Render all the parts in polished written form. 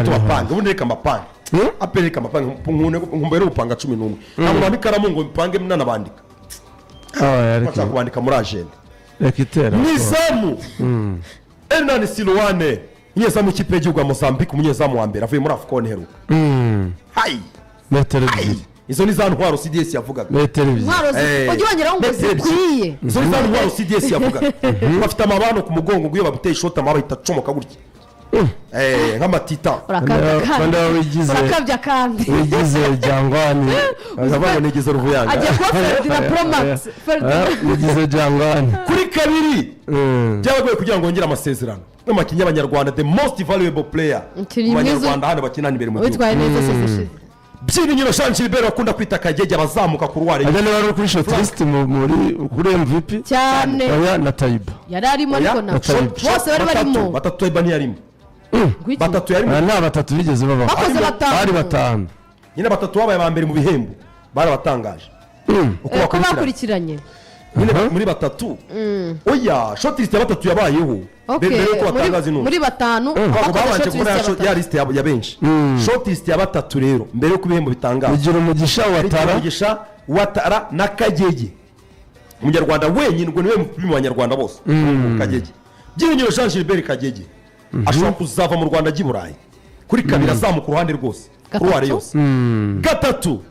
tubapanga ubundi reka mapanga apere reka mapanga nkumbere upanga 11 ntabwo bandikaramu ngo mpange mnanabandika bashaka kubandika muri agenda rekitera nizamu Hernan Silwane nyezamu ikipe y'igihugu ya Mozambique umunyezamu wa mbere avuye muri Afcon heruka hayi metero izo ni za ntwaro CDS yavugaga metero ujye wongeraho ngo zikwiye izo ni za ntwaro CDS yavugaga bafite amabano ku mugongo ngo iyo baguteye shot amababa itacomoka gutya nk'amatita urakabya kandi wigize Jangwani azabana nigize Ruvuyanga agiye kuba Ferdinand Promax wigize Jangwani kuri kabiri byabagoye kugira ngo ngire amasezerano n'amakinya abanyarwanda the most valuable player abanyarwanda hano bakina imbere mu gihugu witwaye neza sese Byiringiro Jean Gilbert bakunda kwita Kagege abazamuka ku ruware agane bari kuri short list muri kuri MVP cyane na Taiba yari arimo ariko na bose bari barimo batatu Taiba ntiyarimo batatu yarimo na batatu bigeze baba bari batanu nyine batatu babaye ba mbere mu bihembo barabatangaje uko bakurikiranye muri batatu oya short list ya batatu yabayeho mbere ko batangaza ino muri batanu babanje muri ya list ya benshi short list ya batatu rero mbere ko ibihembo bitangaza ugira umugisha watara na Kagege umunyarwanda wenyine ngo niwe mu banyarwanda bose Kagege Byiringiro Jean Gilbert Kagege ashobora kuzava mu Rwanda ajya i Burayi kuri kabiri azamuka uruhande rwose ruware yose gatatu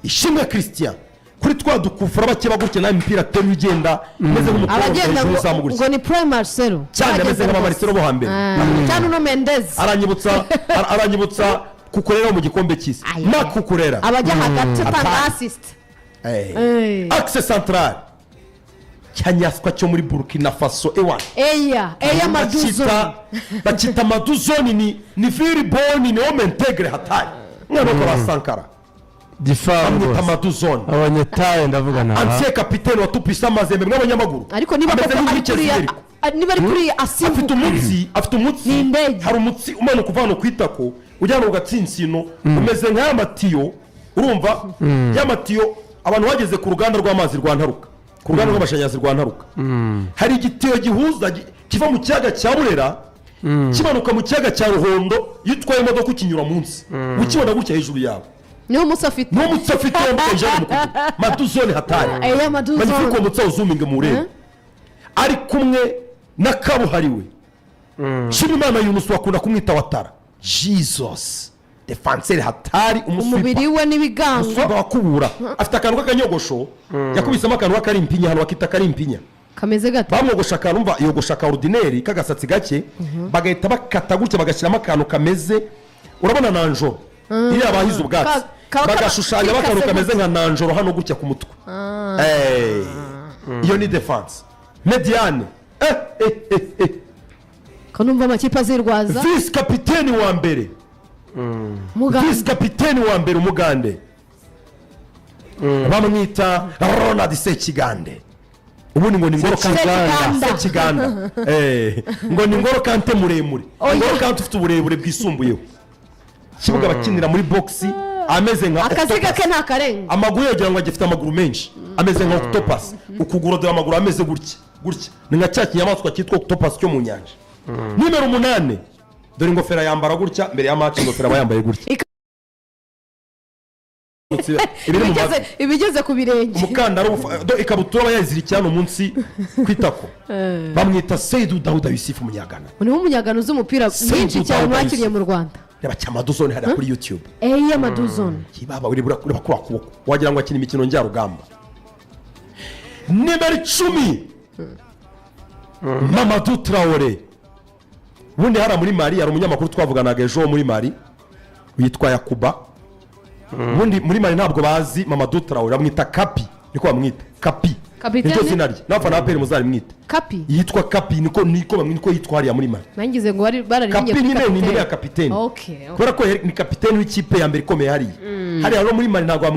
Ishimwe Christian kuri twa dukufura bake bagutse na imipira tenu igenda meze nk'umukobwa ngo ni Prime Marcelo cyane meze nka Marcelo bo hambere cyane no Mendes aranyibutsa kukorera mu gikombe cy'isi na kukorera abajya hagati atanga assist axe central cyanyaswa cyo muri Burkina Faso eya Maduzone bakita Maduzone ni very born ni homme integre hatari mwana ko basankara Difango Maduzone abanyetaye ndavuga na ancien capitaine wa tupisa mazembe mw'abanyamaguru ariko niba ari kuri afite umutsi hari umutsi umana kuvana kwitako ujyana ugatsinsino umeze nk'amatiyo urumva y'amatiyo abantu bageze ku ruganda rw'amazi rwa Ntaruka ku ruganda rw'amashanyarazi rwa Ntaruka hari igitiyo gihuza kiva mu kiyaga cya Burera kimanuka mu kiyaga cya Ruhondo yitwaye imodoka ukinyura munsi ukibona gutya hejuru yawe niyo musafite wamukuje Maduzone hatari magnifique umutsa uzuminga mu rebe ari kumwe na kabuhariwe Shimimana Yunus wakunda kumwita Watara Jesus defenseur hatari umubiri we n'ibigango bakubura afite akantu k'akanyogosho yakubisemo akantu k'akarimpinya hano wakita karimpinya kameze gato bamwogosha akantu yogosha ka ordinaire kagasatsi gake bagahita bakata gutya bagashyiramo akantu kameze urabona nanjoro iri abahize ubwatsi bagashushanya bakantu kameze nka nanjoro hano gutya ku mutwe iyo ni defense mediane kanumva amakipe azirwaza vice capitaine wa mbere umugande bamwita Ronald Sekigande ubundi ngo ni Ngoro Sekiganda ngo ni Ngoro Kante muremure Ngoro Kante ufite uburebure bwisumbuyeho kibuga bakinira muri boxi ameze nka akaziga ke nta karenga amaguru yagira ngo agifite amaguru menshi ameze nka octopus ukuguru dore amaguru ameze gutya ni nka cya kinyamaswa cyitwa octopus cyo mu nyanja nimero 8 dore ingofero yambara gutya mbere ya match ingofero bayambaye gutya ibigeze ku birenge umukandara ikabutura bayazirikirana umunsi kwitako bamwita Seydou Daouda Yusuf Munyagana ni umunyagano uz'umupira mwinshi cyane mwakiriye mu Rwanda reba Maduzone hari kuri YouTube Maduzone kibaba uri kuri kuboko wagira ngo akina imikino njya rugamba nimero 10 Mamadou Traoré bundi hara muri Mali yari umunyamakuru twavuganaga ejo muri Mali witwa Yakuba bundi muri Mali ntabwo bazi Mamadou Traoré bamwita Kapi niko bamwita Kapi niko sinari nafana aperi muzari mwita Kapi yitwa Kapi niko yitwa hariya muri Mali nangize ngo bararirinye Kapi ni ya kapiteni kubera ko ni kapiteni w'ikipe ya mbere ikomeye hariya no muri Mali ntabwo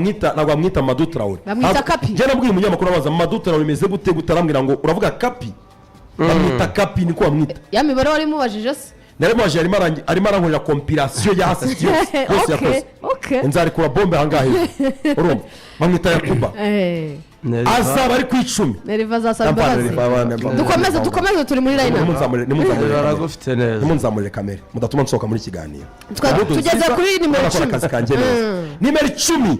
bamwita Mamadou Traoré bamwita Kapi je nabwiye umunyamakuru abaza Mamadou Traoré imeze gute gutarambwira ngo uravuga Kapi bamwita Kapi niko bamwita ya mibare wari mubajije se naremaje arimo arankorera compilation ya assist yose yakoze nzari kura bombe hangahe urumva bamwita Yakuba azaba ari ku 10. Neriva azasaba imbabazi dukomeze turi muri line aragufite neza nimunzamurire kamera mudatuma nsohoka muri kiganiro tugeze kuri nimero 10 nimero 10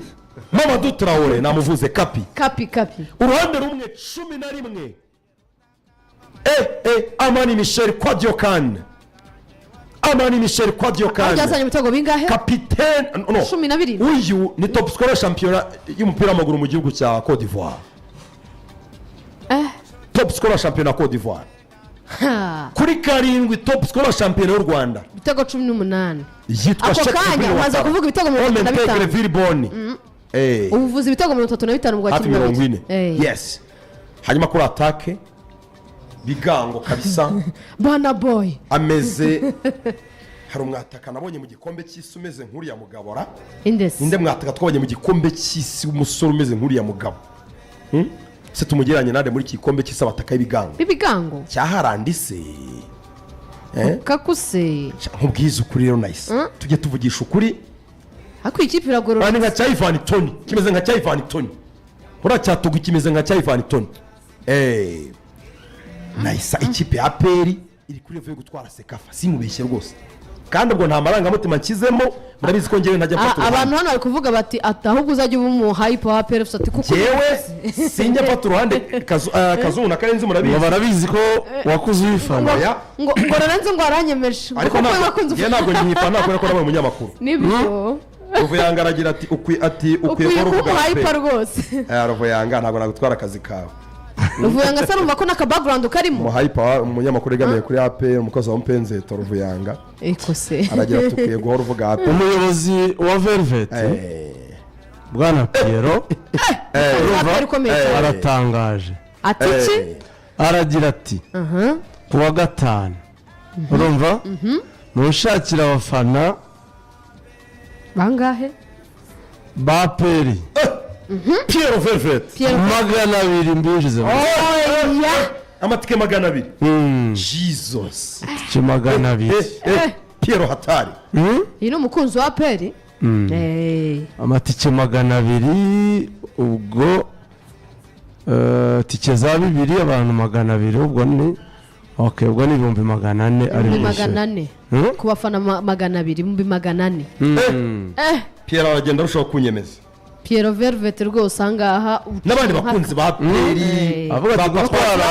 Mamadou Traoré namuvuze kapi uruhande rumwe 11 Amani Michel Kwadiokan byazanye ibitego bingahe kapitene no 12 uyu ni top scorer championnat y'umupira w'amaguru mu gihugu cya Côte d'Ivoire top scorer championnat Côte d'Ivoire kuri karindwi top scorer championnat y'u Rwanda ibitego 18 yitwa ako kanya umaze kuvuga ibitego 35 ubuvuzi ibitego 35 bwa kimwe yes hanyuma kuri attaque bigango kabisa bana boy ameze hari umwataka nabonye mu gikombe cy'isi umeze nk'uriya mugabora inde mwataka twabonye mu gikombe cy'isi umusore umeze nk'uriya mugabo se tumugeranye nande muri gikombe cy'isi abataka ibigango cyaharandise kakuse nkubwiza ukuri rero nice tujye tuvugisha ukuri hako ikipe iragorora bani nka cya Ivan Toni kimeze nka cya Ivan Toni uracyatugu kimeze nka cya Ivan Toni nice ikipe ya peri iri kuri level yo gutwara sekafa simubeshye rwose kandi ubwo nta marangamutima nkizemo murabizi ko ngewe ntajya mfata abantu hano bari kuvuga bati ahubwo uzajya uba mu hype wa peri ufite kuko yewe sinjya mfata uruhande kazungu na karenzi murabizi barabizi ko wakuze uyifana ngo Lorenzo ngo aranyemeje ariko ntabwo nyifana kubera ko nabaye umunyamakuru nibyo Ruvuyanga aragira ati ukwiye kuba hype rwose Ruvuyanga ntabwo nagutwara akazi kawe Ruvuyanga se numva ko naka background karimo mu hype umunyamakuru egamiye kuri APR umukozi wa Mpenze to Ruvuyanga se aragira ati ukwiye guhora uvuga APR umuyobozi wa Velvet Bwana Piero aratangaje ati iki aragira ati kuwa gatanu urumva nushakira abafana bangahe ba peri Piero Velvet 200 mbinjize amatike 200 Jesus 200 Piero hatari ino mukunzi wa peri amatike 200 ubwo tike za 2 abantu 200 ubwo ni okay ubwo ni 400 ari 400 ku bafana 200 400 Piero aragenda arushaho kunyemeza Piero Velvet rwose angaha n'abandi bakunzi ba peri avuga ati gutwara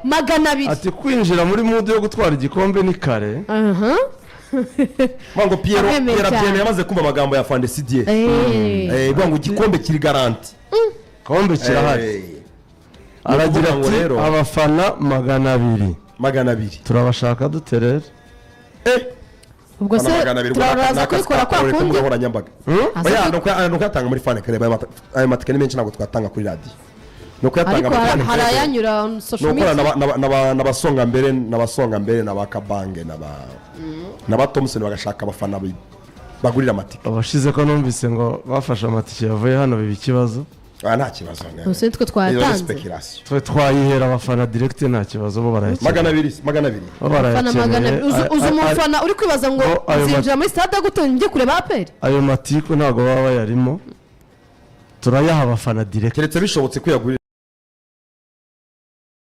200 ati kwinjira muri mood yo gutwara igikombe ni kare Mango Piero byene yamaze kumva amagambo ya Fande Sidier bwangu igikombe kiri garanti kombe kirahari aragira ati abafana 200 turabashaka duterere ubwo se turaza kwikora kwa kundi nyambaga nuko yatanga muri fan club ayo matike ni menshi ntabwo twatanga kuri radio nuko yatanga muri fan club harayanyura on social media n'abasonga mbere n'abakabange n'aba Thompson bagashaka abafana bagurira amatike abashize ko numvise ngo bafashe amatike yavuye hano bibi kibazo nta kibazo none twe twatanze twe twayihera abafana direct nta kibazo bo barayakira 200 uzi umufana uri kwibaza ngo zinjira muri stade gutonje kureba aperi ayo matiko ntago baba yarimo turayaha abafana direct keretse bishobotse kwiyagurira